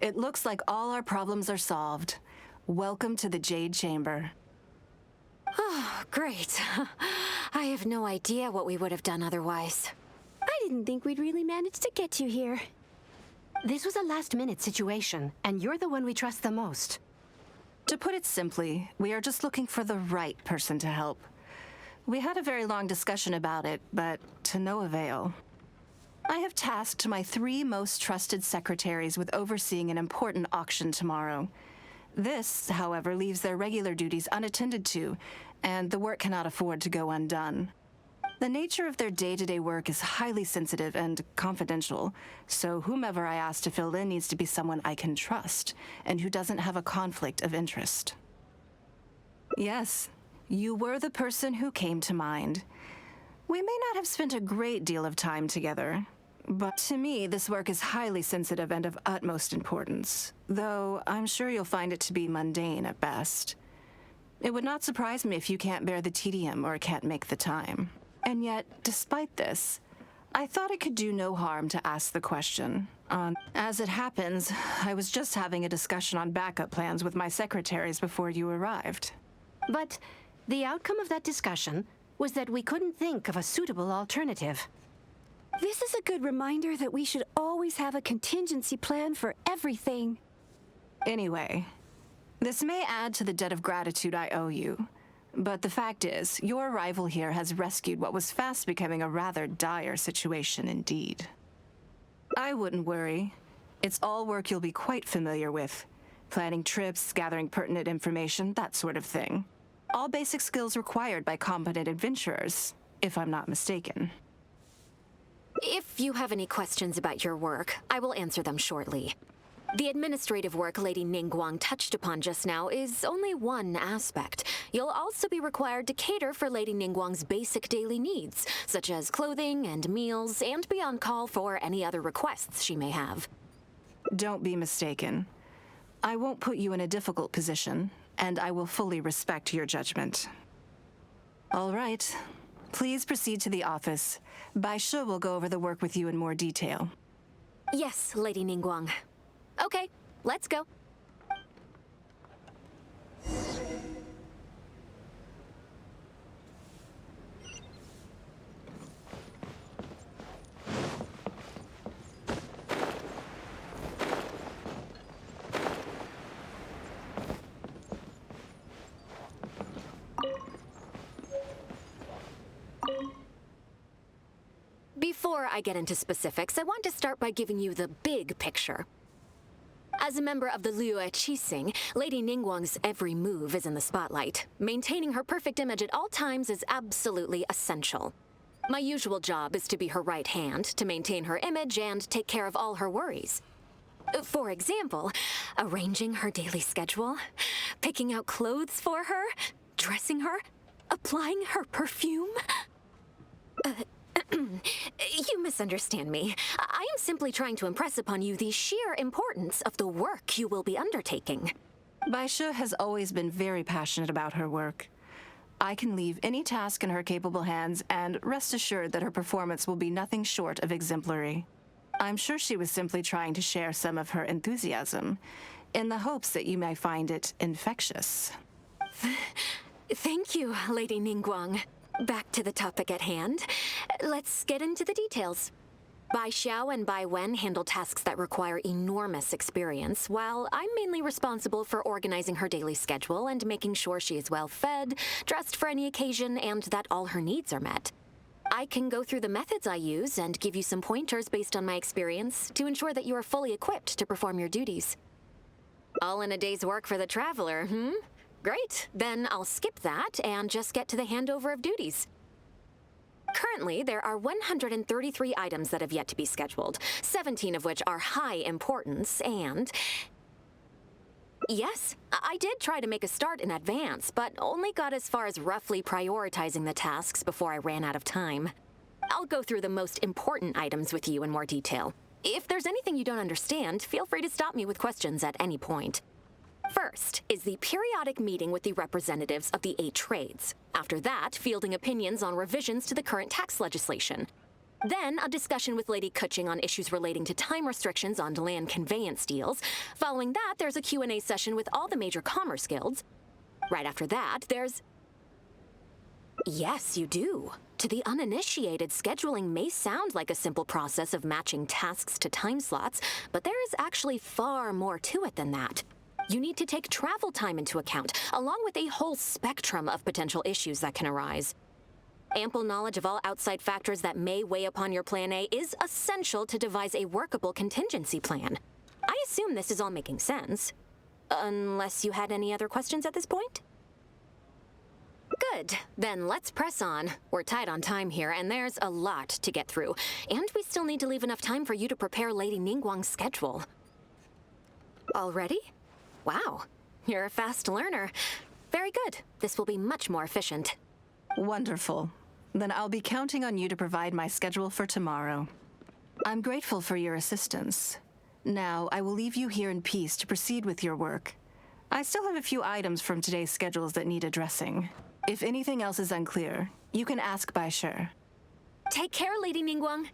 It looks like all our problems are solved. Welcome to the Jade Chamber. Oh, great. I have no idea what we would have done otherwise. I didn't think we'd really manage to get you here. This was a last-minute situation, and you're the one we trust the most. To put it simply, we are just looking for the right person to help. We had a very long discussion about it, but to no avail. I have tasked my 3 most trusted secretaries with overseeing an important auction tomorrow. This, however, leaves their regular duties unattended to, and the work cannot afford to go undone. The nature of their day-to-day work is highly sensitive and confidential, so whomever I ask to fill in needs to be someone I can trust, and who doesn't have a conflict of interest. Yes, you were the person who came to mind. We may not have spent a great deal of time together, but to me, this work is highly sensitive and of utmost importance, though I'm sure you'll find it to be mundane at best. It would not surprise me if you can't bear the tedium or can't make the time. And yet, despite this, I thought it could do no harm to ask the question. As it happens, I was just having a discussion on backup plans with my secretaries before you arrived. But the outcome of that discussion was that we couldn't think of a suitable alternative. This is a good reminder that we should always have a contingency plan for everything. Anyway, this may add to the debt of gratitude I owe you, but the fact is, your arrival here has rescued what was fast becoming a rather dire situation indeed. I wouldn't worry. It's all work you'll be quite familiar with. Planning trips, gathering pertinent information, that sort of thing. All basic skills required by competent adventurers, if I'm not mistaken. If you have any questions about your work, I will answer them shortly. The administrative work Lady Ninguang touched upon just now is only one aspect. You'll also be required to cater for Lady Ninguang's basic daily needs, such as clothing and meals, and be on call for any other requests she may have. Don't be mistaken. I won't put you in a difficult position, and I will fully respect your judgment. All right. Please proceed to the office. Bai Shi will go over the work with you in more detail. Yes, Lady Ninguang. Okay, let's go. Before I get into specifics, I want to start by giving you the big picture. As a member of the Liyue Qixing, Lady Ninguang's every move is in the spotlight. Maintaining her perfect image at all times is absolutely essential. My usual job is to be her right hand, to maintain her image and take care of all her worries. For example, arranging her daily schedule, picking out clothes for her, dressing her, applying her perfume. You misunderstand me. I am simply trying to impress upon you the sheer importance of the work you will be undertaking. Bai Shi has always been very passionate about her work. I can leave any task in her capable hands and rest assured that her performance will be nothing short of exemplary. I'm sure she was simply trying to share some of her enthusiasm, in the hopes that you may find it infectious. Thank you, Lady Ninguang. Back to the topic at hand. Let's get into the details. Bai Xiao and Bai Wen handle tasks that require enormous experience, while I'm mainly responsible for organizing her daily schedule and making sure she is well fed, dressed for any occasion, and that all her needs are met. I can go through the methods I use and give you some pointers based on my experience to ensure that you are fully equipped to perform your duties. All in a day's work for the traveler, Great, then I'll skip that and just get to the handover of duties. Currently, there are 133 items that have yet to be scheduled, 17 of which are high importance, and... Yes, I did try to make a start in advance, but only got as far as roughly prioritizing the tasks before I ran out of time. I'll go through the most important items with you in more detail. If there's anything you don't understand, feel free to stop me with questions at any point. First is the periodic meeting with the representatives of the 8 trades. After that, fielding opinions on revisions to the current tax legislation. Then, a discussion with Lady Kuching on issues relating to time restrictions on land conveyance deals. Following that, there's a Q&A session with all the major commerce guilds. Right after that, there's... Yes, you do. To the uninitiated, scheduling may sound like a simple process of matching tasks to time slots, but there is actually far more to it than that. You need to take travel time into account, along with a whole spectrum of potential issues that can arise. Ample knowledge of all outside factors that may weigh upon your Plan A is essential to devise a workable contingency plan. I assume this is all making sense. Unless you had any other questions at this point? Good. Then let's press on. We're tight on time here, and there's a lot to get through. And we still need to leave enough time for you to prepare Lady Ningguang's schedule. Already? Wow. You're a fast learner. Very good. This will be much more efficient. Wonderful. Then I'll be counting on you to provide my schedule for tomorrow. I'm grateful for your assistance. Now, I will leave you here in peace to proceed with your work. I still have a few items from today's schedules that need addressing. If anything else is unclear, you can ask Bai Shi. Take care, Lady Ningguang.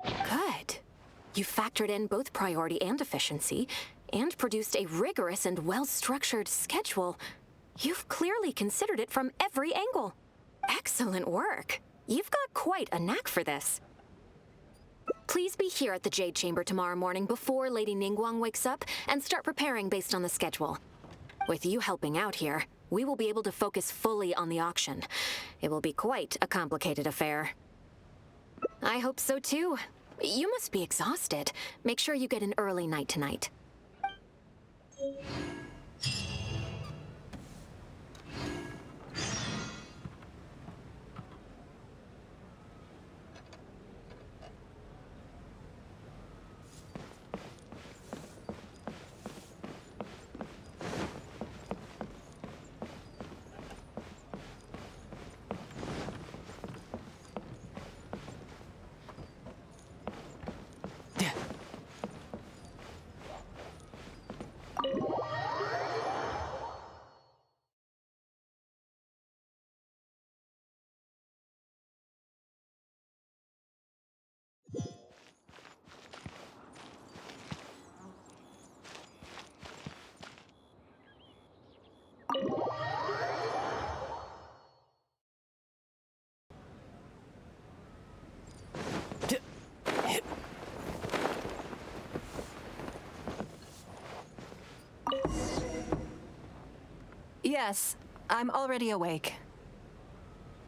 Good. You factored in both priority and efficiency, and produced a rigorous and well-structured schedule. You've clearly considered it from every angle. Excellent work. You've got quite a knack for this. Please be here at the Jade Chamber tomorrow morning before Lady Ningguang wakes up and start preparing based on the schedule. With you helping out here, we will be able to focus fully on the auction. It will be quite a complicated affair. I hope so too. You must be exhausted. Make sure you get an early night tonight. Yes, I'm already awake.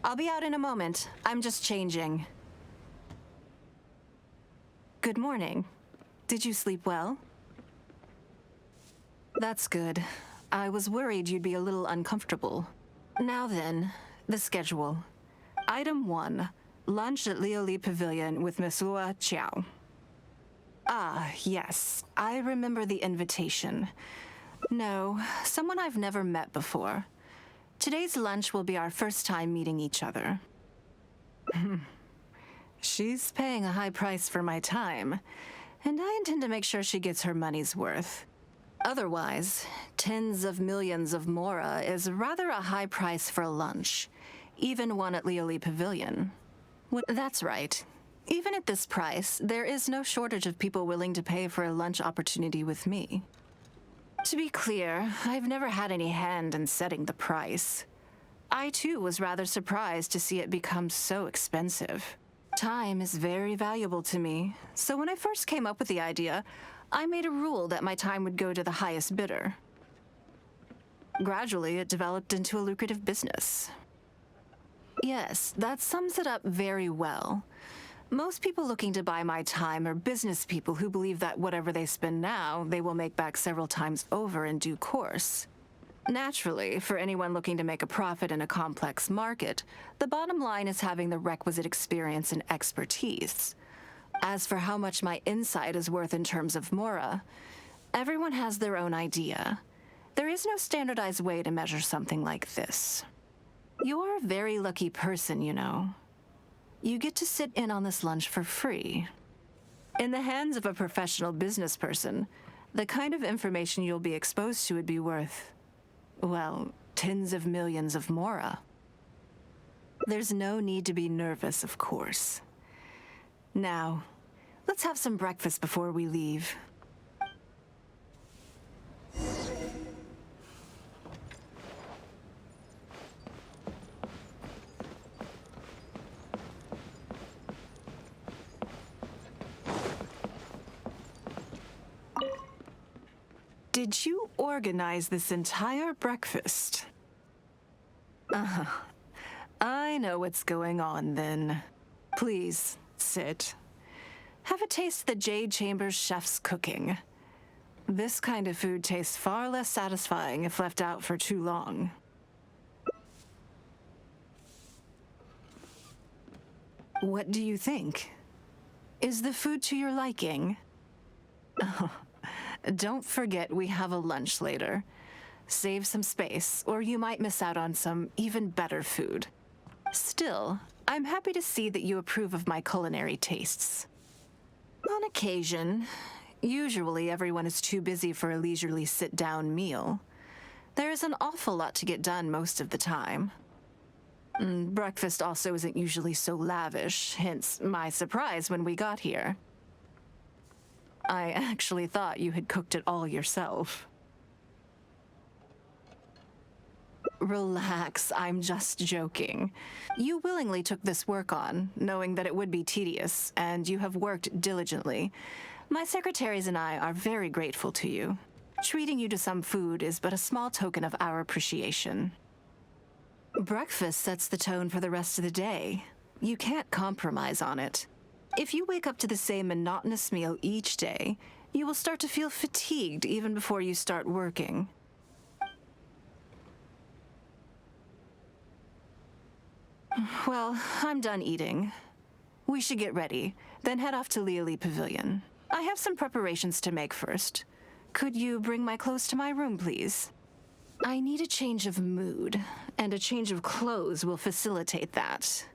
I'll be out in a moment. I'm just changing. Good morning. Did you sleep well? That's good. I was worried you'd be a little uncomfortable. Now then, the schedule. Item 1, lunch at Liuli Pavilion with Miss Lua Chiao. Ah, yes, I remember the invitation. No, someone I've never met before. Today's lunch will be our first time meeting each other. She's paying a high price for my time, and I intend to make sure she gets her money's worth. Otherwise, tens of millions of mora is rather a high price for a lunch, even one at Liuli Pavilion. That's right. Even at this price, there is no shortage of people willing to pay for a lunch opportunity with me. To be clear, I've never had any hand in setting the price. I, too, was rather surprised to see it become so expensive. Time is very valuable to me, so when I first came up with the idea, I made a rule that my time would go to the highest bidder. Gradually, it developed into a lucrative business. Yes, that sums it up very well. Most people looking to buy my time are business people who believe that whatever they spend now, they will make back several times over in due course. Naturally, for anyone looking to make a profit in a complex market, the bottom line is having the requisite experience and expertise. As for how much my insight is worth in terms of mora, everyone has their own idea. There is no standardized way to measure something like this. You're a very lucky person, you know. you get to sit in on this lunch for free. In the hands of a professional business person, the kind of information you'll be exposed to would be worth, well, tens of millions of mora. There's no need to be nervous, of course. Now, let's have some breakfast before we leave. Did you organize this entire breakfast? I know what's going on then. Please, sit. Have a taste of the Jade Chamber's chef's cooking. This kind of food tastes far less satisfying if left out for too long. What do you think? Is the food to your liking? Don't forget we have a lunch later. Save some space, or you might miss out on some even better food. Still, I'm happy to see that you approve of my culinary tastes. On occasion, usually everyone is too busy for a leisurely sit-down meal. There is an awful lot to get done most of the time. Breakfast also isn't usually so lavish, hence my surprise when we got here. I actually thought you had cooked it all yourself. Relax, I'm just joking. You willingly took this work on, knowing that it would be tedious, and you have worked diligently. My secretaries and I are very grateful to you. Treating you to some food is but a small token of our appreciation. Breakfast sets the tone for the rest of the day. You can't compromise on it. If you wake up to the same monotonous meal each day, you will start to feel fatigued even before you start working. Well, I'm done eating. We should get ready, then head off to Liuli Pavilion. I have some preparations to make first. Could you bring my clothes to my room, please? I need a change of mood, and a change of clothes will facilitate that.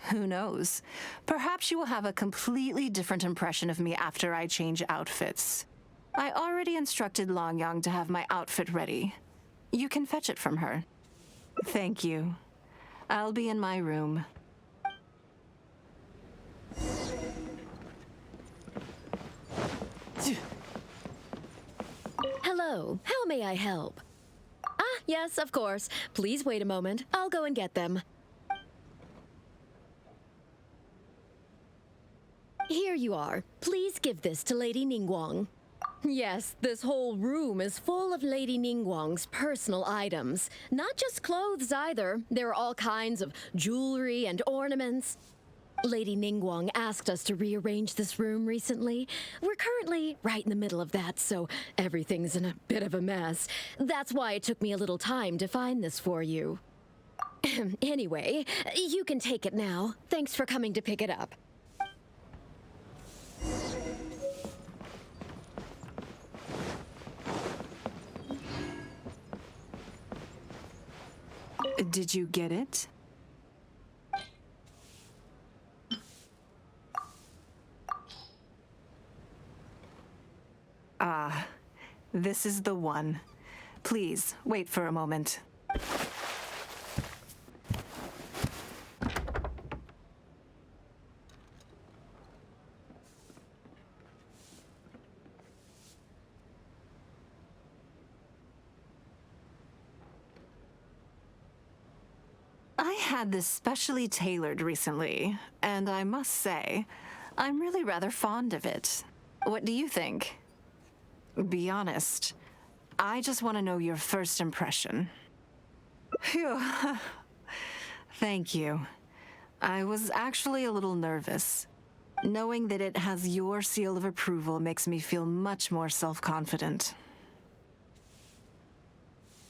Who knows? Perhaps you will have a completely different impression of me after I change outfits. I already instructed Longyang to have my outfit ready. You can fetch it from her. Thank you. I'll be in my room. Hello, how may I help? Ah, yes, of course. Please wait a moment. I'll go and get them. Here you are. Please give this to Lady Ninguang. Yes, this whole room is full of Lady Ninguang's personal items. Not just clothes either. There are all kinds of jewelry and ornaments. Lady Ninguang asked us to rearrange this room recently. We're currently right in the middle of that, so everything's in a bit of a mess. That's why it took me a little time to find this for you. Anyway, you can take it now. Thanks for coming to pick it up. Did you get it? Ah, this is the one. Please, wait for a moment. I had this specially tailored recently, and I must say, I'm really rather fond of it. What do you think? Be honest. I just want to know your first impression. Phew. Thank you. I was actually a little nervous. Knowing that it has your seal of approval makes me feel much more self-confident.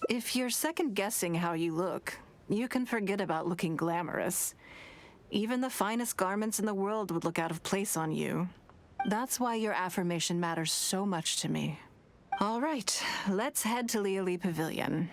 If you're second-guessing how you look, you can forget about looking glamorous. Even the finest garments in the world would look out of place on you. That's why your affirmation matters so much to me. All right, let's head to Liuli Pavilion.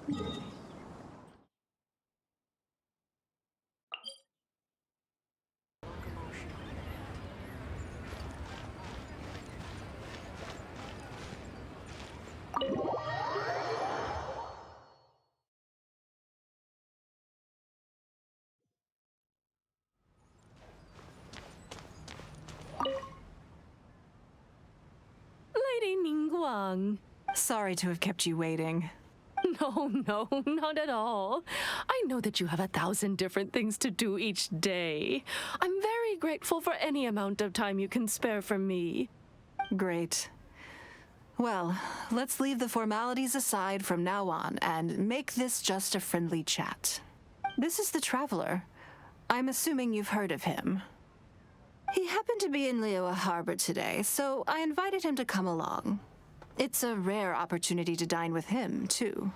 Lady Ninguang. Sorry to have kept you waiting. No, not at all. I know that you have 1,000 different things to do each day. I'm very grateful for any amount of time you can spare for me. Great. Well, let's leave the formalities aside from now on and make this just a friendly chat. This is the Traveler. I'm assuming you've heard of him. He happened to be in Liyue Harbor today, so I invited him to come along. It's a rare opportunity to dine with him, too.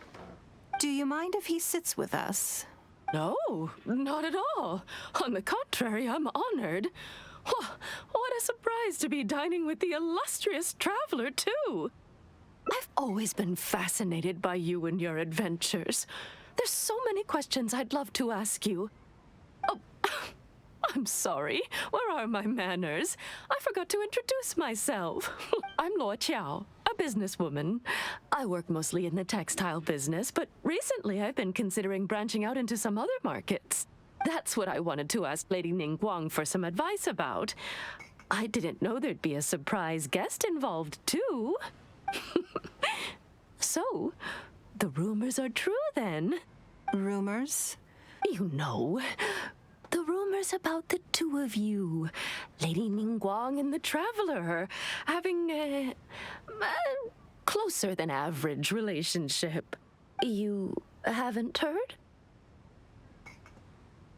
Do you mind if he sits with us? No, not at all. On the contrary, I'm honored. What a surprise to be dining with the illustrious Traveler, too. I've always been fascinated by you and your adventures. There's so many questions I'd love to ask you. Oh, I'm sorry. Where are my manners? I forgot to introduce myself. I'm Luo Qiao, a businesswoman. I work mostly in the textile business, but recently I've been considering branching out into some other markets. That's what I wanted to ask Lady Ninguang for some advice about. I didn't know there'd be a surprise guest involved, too. So, the rumors are true, then? Rumors? You know, the rumors about the two of you, Lady Ninguang and the Traveler, having a closer than average relationship. You haven't heard?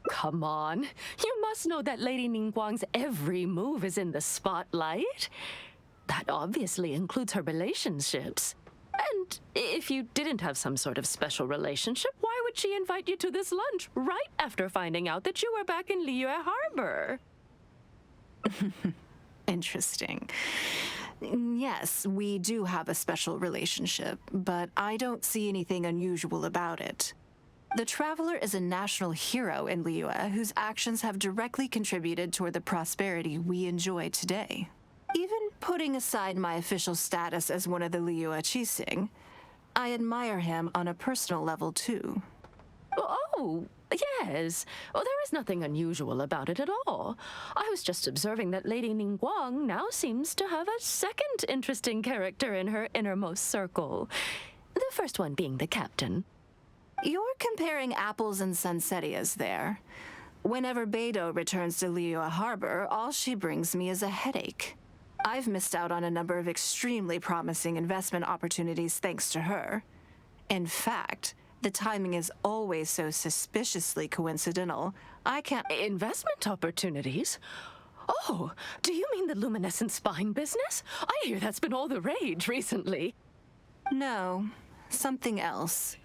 Come on, you must know that Lady Ninguang's every move is in the spotlight. That obviously includes her relationships. And if you didn't have some sort of special relationship, why would she invite you to this lunch right after finding out that you were back in Liyue Harbor? Interesting. Yes, we do have a special relationship, but I don't see anything unusual about it. The Traveler is a national hero in Liyue whose actions have directly contributed toward the prosperity we enjoy today. Even putting aside my official status as one of the Liyue Qixing, I admire him on a personal level too. Oh, yes. Well, there is nothing unusual about it at all. I was just observing that Lady Ninguang now seems to have a second interesting character in her innermost circle. The first one being the captain. You're comparing apples and sunsettias there. Whenever Beidou returns to Liyue Harbor, all she brings me is a headache. I've missed out on a number of extremely promising investment opportunities thanks to her. In fact, the timing is always so suspiciously coincidental, I can't— Investment opportunities? Oh, do you mean the luminescent spine business? I hear that's been all the rage recently. No, something else.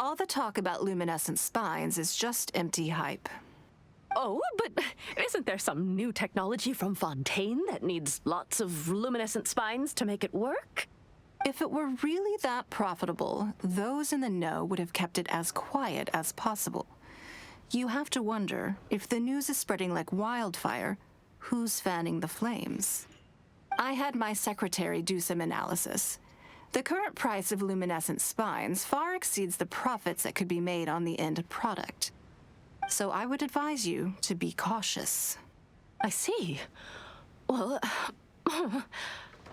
All the talk about luminescent spines is just empty hype. Oh, but isn't there some new technology from Fontaine that needs lots of luminescent spines to make it work? If it were really that profitable, those in the know would have kept it as quiet as possible. You have to wonder, if the news is spreading like wildfire, who's fanning the flames? I had my secretary do some analysis. The current price of luminescent spines far exceeds the profits that could be made on the end product. So I would advise you to be cautious. I see. Well, I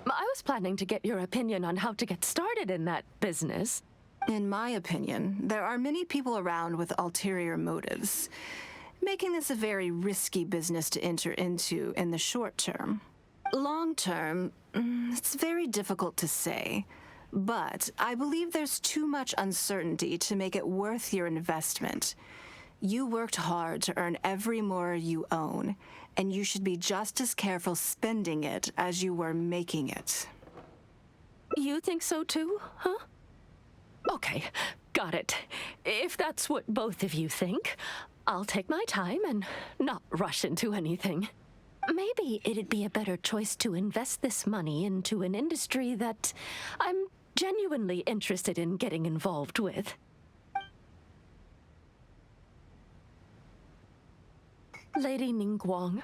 was planning to get your opinion on how to get started in that business. In my opinion, there are many people around with ulterior motives, making this a very risky business to enter into in the short term. Long term, it's very difficult to say, but I believe there's too much uncertainty to make it worth your investment. You worked hard to earn every more you own, and you should be just as careful spending it as you were making it. You think so too, huh? Okay, got it. If that's what both of you think, I'll take my time and not rush into anything. Maybe it'd be a better choice to invest this money into an industry that I'm genuinely interested in getting involved with. Lady Ninguang,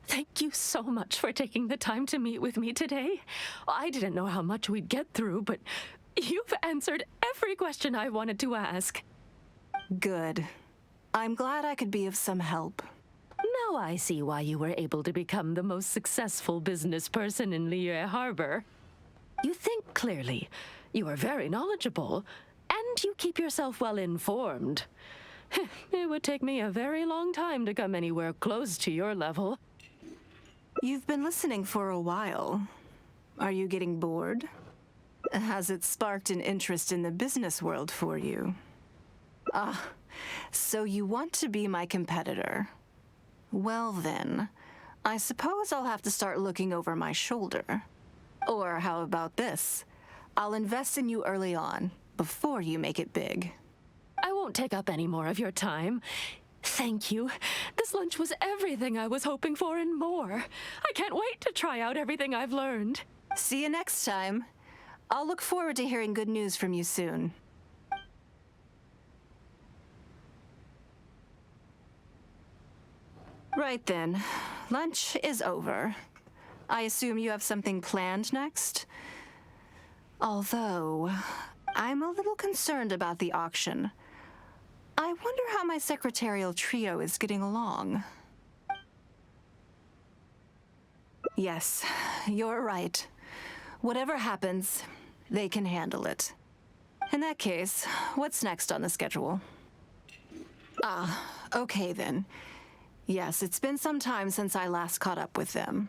thank you so much for taking the time to meet with me today. I didn't know how much we'd get through, but you've answered every question I wanted to ask. Good. I'm glad I could be of some help. Now I see why you were able to become the most successful business person in Liyue Harbor. You think clearly, you are very knowledgeable, and you keep yourself well informed. It would take me a very long time to come anywhere close to your level. You've been listening for a while. Are you getting bored? Has it sparked an interest in the business world for you? Ah, so you want to be my competitor. Well then, I suppose I'll have to start looking over my shoulder. Or how about this? I'll invest in you early on, before you make it big. I won't take up any more of your time. Thank you. This lunch was everything I was hoping for and more. I can't wait to try out everything I've learned. See you next time. I'll look forward to hearing good news from you soon. Right then. Lunch is over. I assume you have something planned next? Although, I'm a little concerned about the auction. I wonder how my secretarial trio is getting along. Yes, you're right. Whatever happens, they can handle it. In that case, what's next on the schedule? Ah, okay then. Yes, it's been some time since I last caught up with them.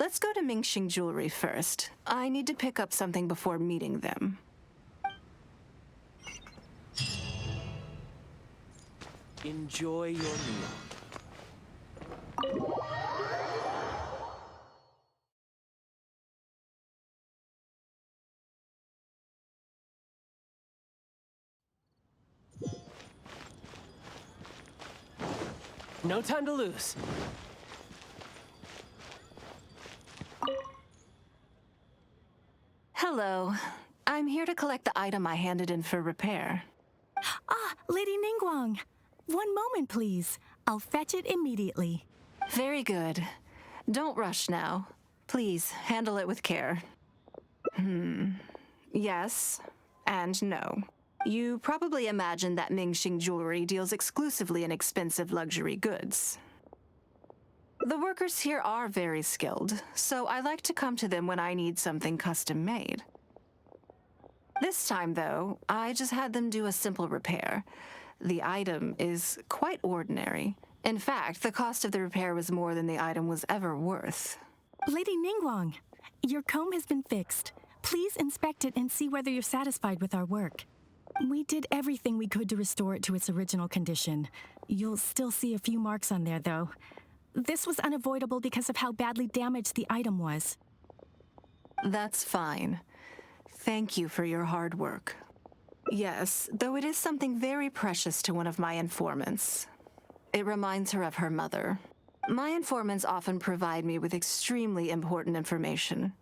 Let's go to Mingxing Jewelry first. I need to pick up something before meeting them. Enjoy your meal. No time to lose. Hello. I'm here to collect the item I handed in for repair. Ah, Lady Ninguang. One moment, please. I'll fetch it immediately. Very good. Don't rush now. Please, handle it with care. Yes and no. You probably imagine that Mingxing Jewelry deals exclusively in expensive luxury goods. The workers here are very skilled, so I like to come to them when I need something custom-made. This time, though, I just had them do a simple repair. The item is quite ordinary. In fact, the cost of the repair was more than the item was ever worth. Lady Ninguang, your comb has been fixed. Please inspect it and see whether you're satisfied with our work. We did everything we could to restore it to its original condition. You'll still see a few marks on there, though. This was unavoidable because of how badly damaged the item was. That's fine. Thank you for your hard work. Yes, though it is something very precious to one of my informants. It reminds her of her mother. My informants often provide me with extremely important information.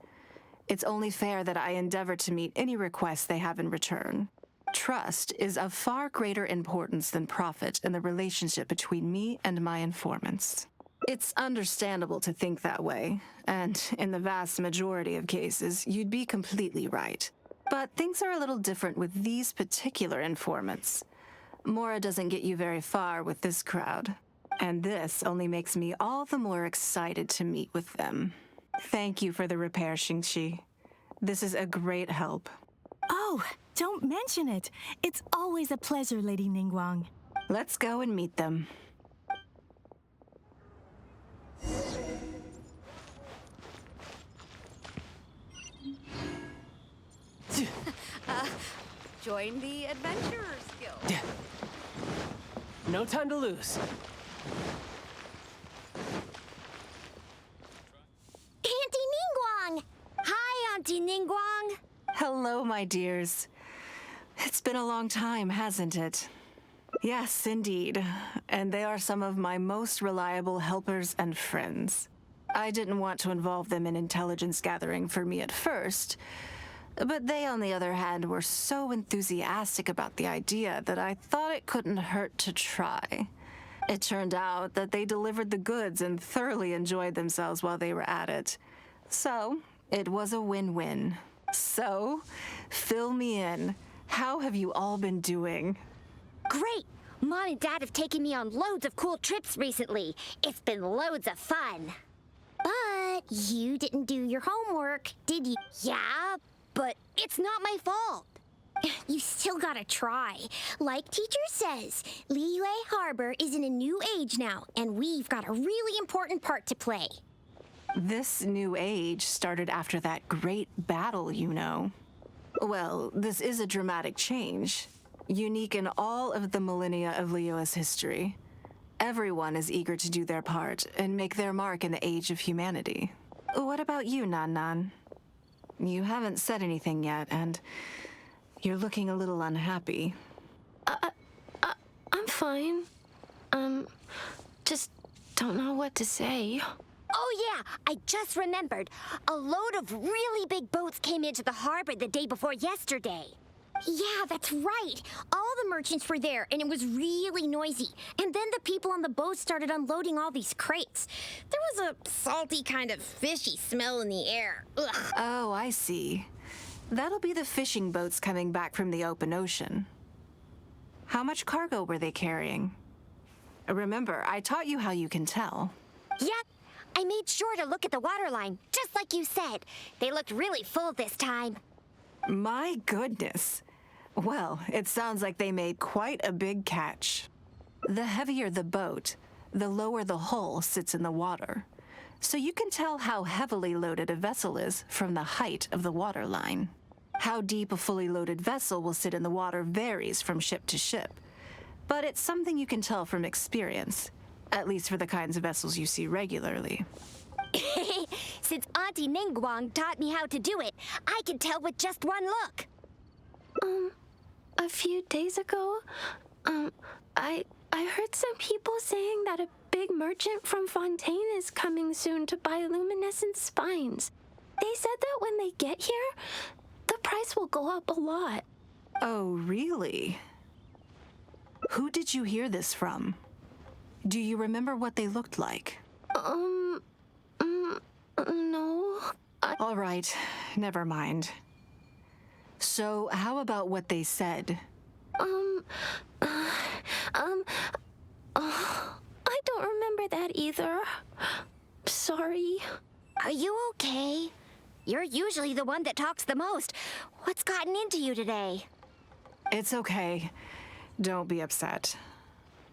It's only fair that I endeavor to meet any requests they have in return. Trust is of far greater importance than profit in the relationship between me and my informants. It's understandable to think that way, and in the vast majority of cases, you'd be completely right. But things are a little different with these particular informants. Mora doesn't get you very far with this crowd, and this only makes me all the more excited to meet with them. Thank you for the repair, Xingxi. This is a great help. Oh, don't mention it. It's always a pleasure, Lady Ninguang. Let's go and meet them. Join the Adventurers Guild. No time to lose. Auntie Ninguang! Hi, Auntie Ninguang! Hello, my dears. It's been a long time, hasn't it? Yes, indeed. And they are some of my most reliable helpers and friends. I didn't want to involve them in intelligence gathering for me at first, but they, on the other hand, were so enthusiastic about the idea that I thought it couldn't hurt to try. It turned out that they delivered the goods and thoroughly enjoyed themselves while they were at it. So, it was a win-win. So, fill me in. How have you all been doing? Great! Mom and Dad have taken me on loads of cool trips recently. It's been loads of fun. But you didn't do your homework, did you? Yeah, but it's not my fault. You still gotta try. Like teacher says, Liyue Harbor is in a new age now, and we've got a really important part to play. This new age started after that great battle, you know. Well, this is a dramatic change, unique in all of the millennia of Liyue's history. Everyone is eager to do their part and make their mark in the age of humanity. What about you, Nan Nan? You haven't said anything yet, and you're looking a little unhappy. I'm fine. Just don't know what to say. Oh yeah, I just remembered. A load of really big boats came into the harbor the day before yesterday. Yeah, that's right. All the merchants were there, and it was really noisy. And then the people on the boat started unloading all these crates. There was a salty kind of fishy smell in the air. Ugh. Oh, I see. That'll be the fishing boats coming back from the open ocean. How much cargo were they carrying? Remember, I taught you how you can tell. Yep. I made sure to look at the waterline, just like you said. They looked really full this time. My goodness. Well, it sounds like they made quite a big catch. The heavier the boat, the lower the hull sits in the water. So you can tell how heavily loaded a vessel is from the height of the waterline. How deep a fully loaded vessel will sit in the water varies from ship to ship. But it's something you can tell from experience, at least for the kinds of vessels you see regularly. Since Auntie Ninguang taught me how to do it, I can tell with just one look. A few days ago, I heard some people saying that a big merchant from Fontaine is coming soon to buy luminescent spines. They said that when they get here, the price will go up a lot. Oh, really? Who did you hear this from? Do you remember what they looked like? No. All right, never mind. So, how about what they said? I don't remember that either. Sorry. Are you okay? You're usually the one that talks the most. What's gotten into you today? It's okay. Don't be upset.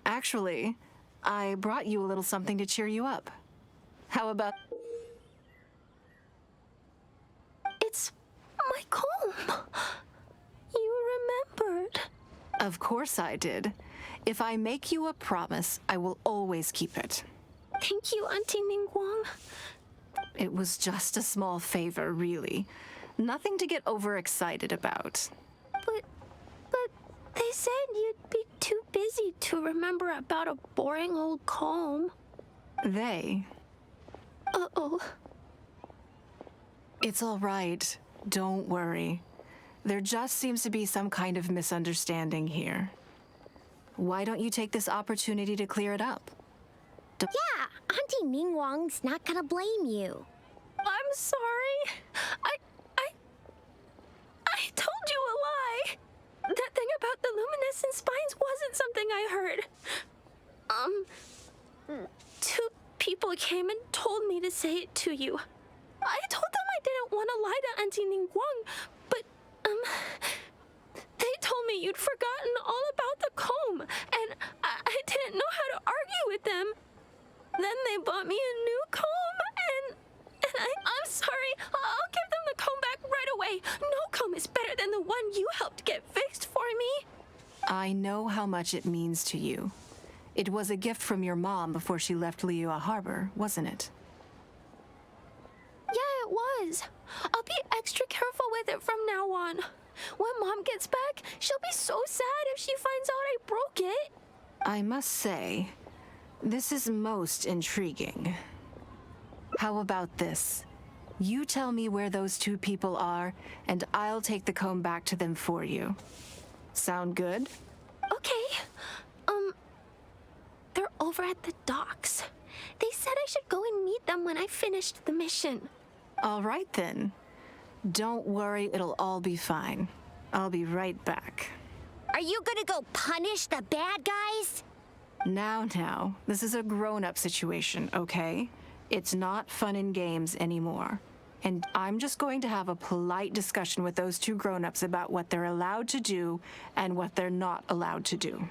Actually, I brought you a little something to cheer you up. How about... It's my comb. You remembered. Of course I did. If I make you a promise, I will always keep it. Thank you, Auntie Ninguang. It was just a small favor, really. Nothing to get overexcited about. But they said you'd be too busy to remember about a boring old comb. They? Uh-oh. It's all right. Don't worry. There just seems to be some kind of misunderstanding here. Why don't you take this opportunity to clear it up? Yeah, Auntie Ninguang's not gonna blame you. I'm sorry. I told you a lie. That thing about the luminescent spines wasn't something I heard. Two people came and told me to say it to you. I told them I didn't want to lie to Auntie Ninguang, but, they told me you'd forgotten all about the comb, and I didn't know how to argue with them. Then they bought me a new comb, and I'm sorry. I'll give them the comb back right away. No comb is better than the one you helped get fixed for me. I know how much it means to you. It was a gift from your mom before she left Liyue Harbor, wasn't it? Yeah, it was. I'll be extra careful with it from now on. When Mom gets back, she'll be so sad if she finds out I broke it. I must say, this is most intriguing. How about this? You tell me where those two people are, and I'll take the comb back to them for you. Sound good? Okay. They're over at the docks. They said I should go and meet them when I finished the mission. All right, then. Don't worry, it'll all be fine. I'll be right back. Are you gonna go punish the bad guys? Now, this is a grown-up situation, okay? It's not fun and games anymore. And I'm just going to have a polite discussion with those two grown-ups about what they're allowed to do and what they're not allowed to do.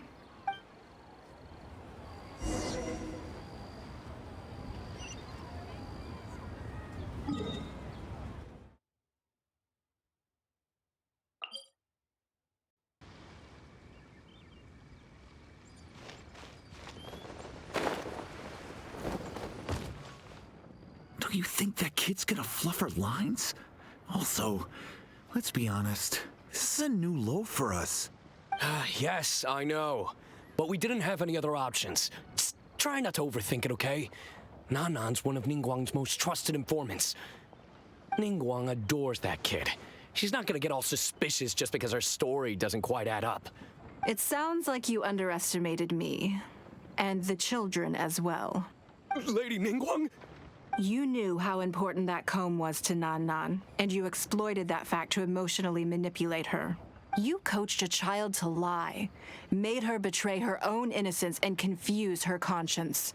Do you think that kid's gonna fluff her lines? Also, let's be honest, this is a new low for us. Yes, I know. But we didn't have any other options. Just try not to overthink it, okay? Nanan's one of Ninguang's most trusted informants. Ninguang adores that kid. She's not gonna get all suspicious just because her story doesn't quite add up. It sounds like you underestimated me. And the children as well. Lady Ninguang? You knew how important that comb was to Nan, and you exploited that fact to emotionally manipulate her. You coached a child to lie, made her betray her own innocence and confuse her conscience.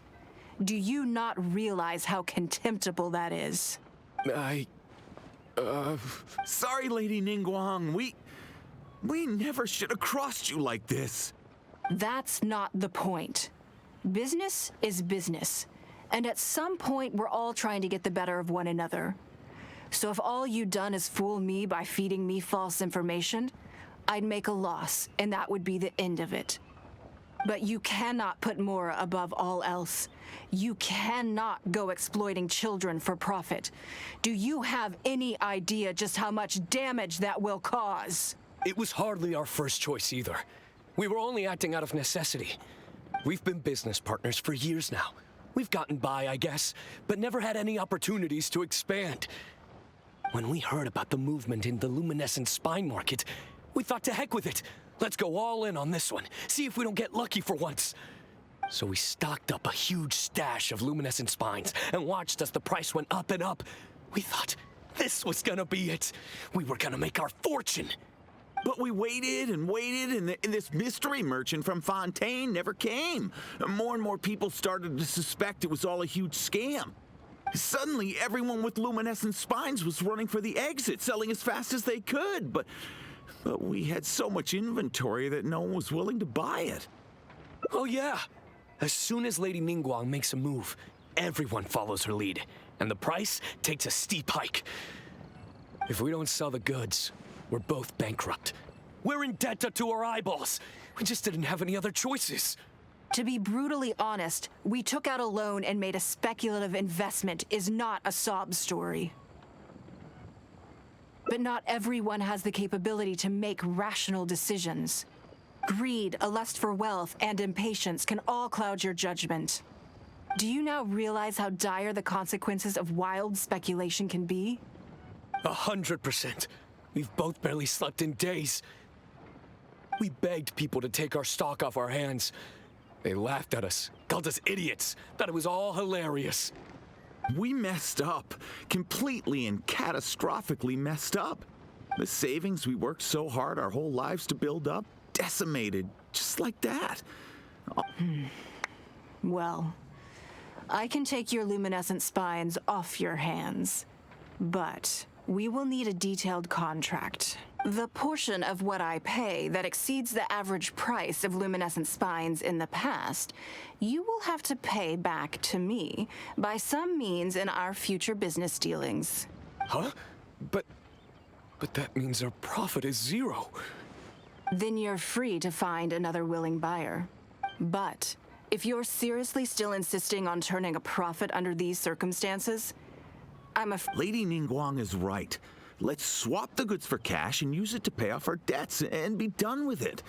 Do you not realize how contemptible that is? Sorry, Lady Ninguang. We never should have crossed you like this. That's not the point. Business is business. And at some point, we're all trying to get the better of one another. So if all you've done is fool me by feeding me false information, I'd make a loss, and that would be the end of it. But you cannot put Mora above all else. You cannot go exploiting children for profit. Do you have any idea just how much damage that will cause? It was hardly our first choice either. We were only acting out of necessity. We've been business partners for years now. We've gotten by, I guess, but never had any opportunities to expand. When we heard about the movement in the luminescent spine market, we thought to heck with it. Let's go all in on this one, see if we don't get lucky for once. So we stocked up a huge stash of luminescent spines and watched as the price went up and up. We thought this was gonna be it. We were gonna make our fortune. But we waited and waited, and this mystery merchant from Fontaine never came. More and more people started to suspect it was all a huge scam. Suddenly, everyone with luminescent spines was running for the exit, selling as fast as they could. But we had so much inventory that no one was willing to buy it. Oh yeah. As soon as Lady Ninguang makes a move, everyone follows her lead, and the price takes a steep hike. If we don't sell the goods, we're both bankrupt. We're in debt up to our eyeballs. We just didn't have any other choices. To be brutally honest, we took out a loan and made a speculative investment is not a sob story. But not everyone has the capability to make rational decisions. Greed, a lust for wealth, and impatience can all cloud your judgment. Do you now realize how dire the consequences of wild speculation can be? 100%. We've both barely slept in days. We begged people to take our stock off our hands. They laughed at us, called us idiots, thought it was all hilarious. We messed up, completely and catastrophically messed up. The savings we worked so hard our whole lives to build up, decimated, just like that. Well, I can take your luminescent spines off your hands, but we will need a detailed contract. The portion of what I pay that exceeds the average price of luminescent spines in the past, you will have to pay back to me by some means in our future business dealings. Huh? But that means our profit is zero. Then you're free to find another willing buyer. But if you're seriously still insisting on turning a profit under these circumstances, Lady Ninguang is right. Let's swap the goods for cash and use it to pay off our debts and be done with it.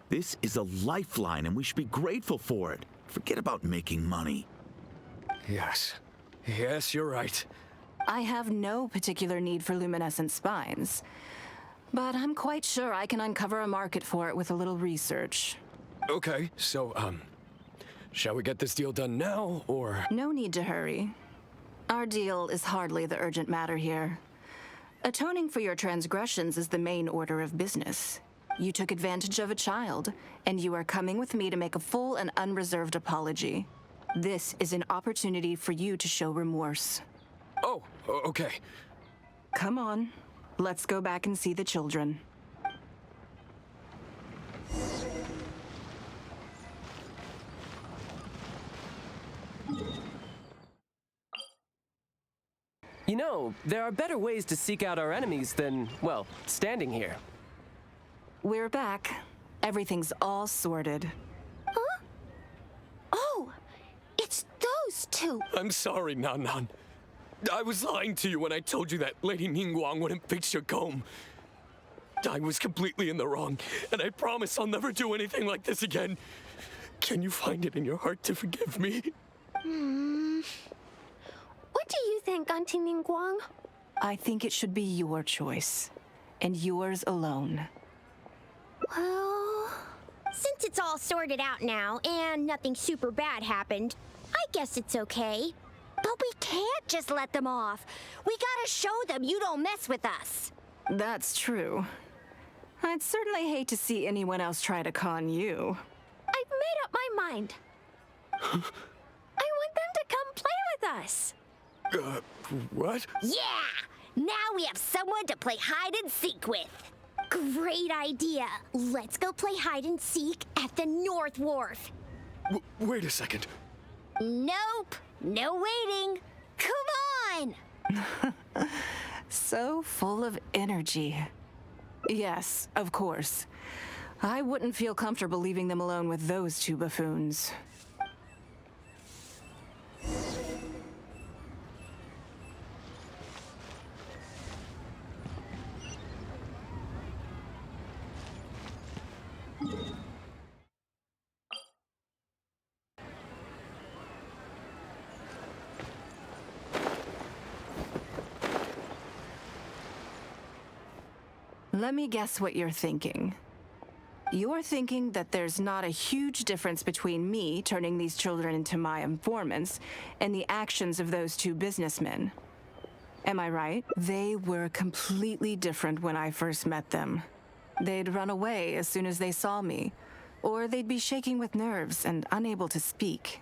This is a lifeline and we should be grateful for it. Forget about making money. Yes, you're right. I have no particular need for luminescent spines, but I'm quite sure I can uncover a market for it with a little research. Okay, so, Shall we get this deal done now, or...? No need to hurry. Our deal is hardly the urgent matter here. Atoning for your transgressions is the main order of business. You took advantage of a child, and you are coming with me to make a full and unreserved apology. This is an opportunity for you to show remorse. Oh, okay. Come on. Let's go back and see the children. You know, there are better ways to seek out our enemies than, well, standing here. We're back. Everything's all sorted. Huh? Oh, it's those two. I'm sorry, Nan Nan. I was lying to you when I told you that Lady Ninguang wouldn't fix your comb. I was completely in the wrong, and I promise I'll never do anything like this again. Can you find it in your heart to forgive me? What do you think, Auntie Ninguang? I think it should be your choice, and yours alone. Well, since it's all sorted out now and nothing super bad happened, I guess it's okay. But we can't just let them off. We gotta show them you don't mess with us. That's true. I'd certainly hate to see anyone else try to con you. I've made up my mind. I want them to come play with us. What? Yeah! Now we have someone to play hide and seek with. Great idea. Let's go play hide and seek at the North Wharf. Wait a second. Nope. No waiting. Come on! So full of energy. Yes, of course. I wouldn't feel comfortable leaving them alone with those two buffoons. Let me guess what you're thinking. You're thinking that there's not a huge difference between me turning these children into my informants and the actions of those two businessmen. Am I right? They were completely different when I first met them. They'd run away as soon as they saw me, or they'd be shaking with nerves and unable to speak.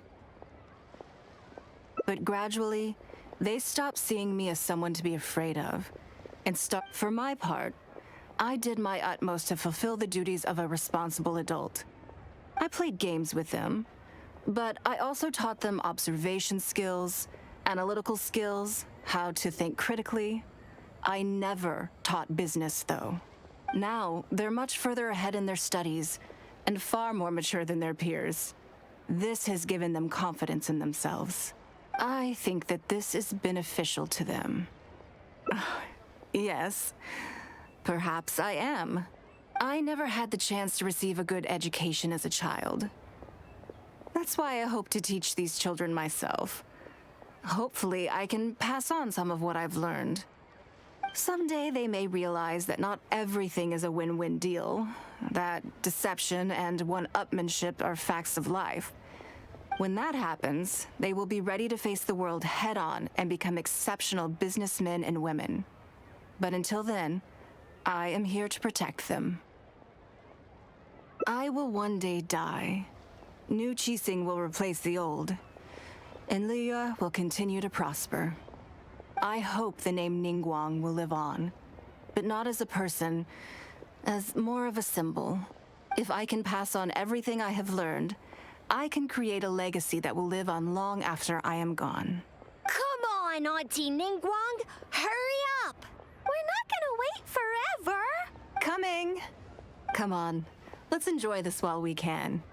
But gradually, they stopped seeing me as someone to be afraid of, and for my part, I did my utmost to fulfill the duties of a responsible adult. I played games with them, but I also taught them observation skills, analytical skills, how to think critically. I never taught business, though. Now, they're much further ahead in their studies and far more mature than their peers. This has given them confidence in themselves. I think that this is beneficial to them. Yes. Perhaps I am. I never had the chance to receive a good education as a child. That's why I hope to teach these children myself. Hopefully, I can pass on some of what I've learned. Someday they may realize that not everything is a win-win deal, that deception and one-upmanship are facts of life. When that happens, they will be ready to face the world head-on and become exceptional businessmen and women. But until then, I am here to protect them. I will one day die. New Qixing will replace the old, and Liyue will continue to prosper. I hope the name Ninguang will live on, but not as a person, as more of a symbol. If I can pass on everything I have learned, I can create a legacy that will live on long after I am gone. Come on, Auntie Ninguang! Hurry up! We're not gonna wait forever! Coming! Come on, let's enjoy this while we can.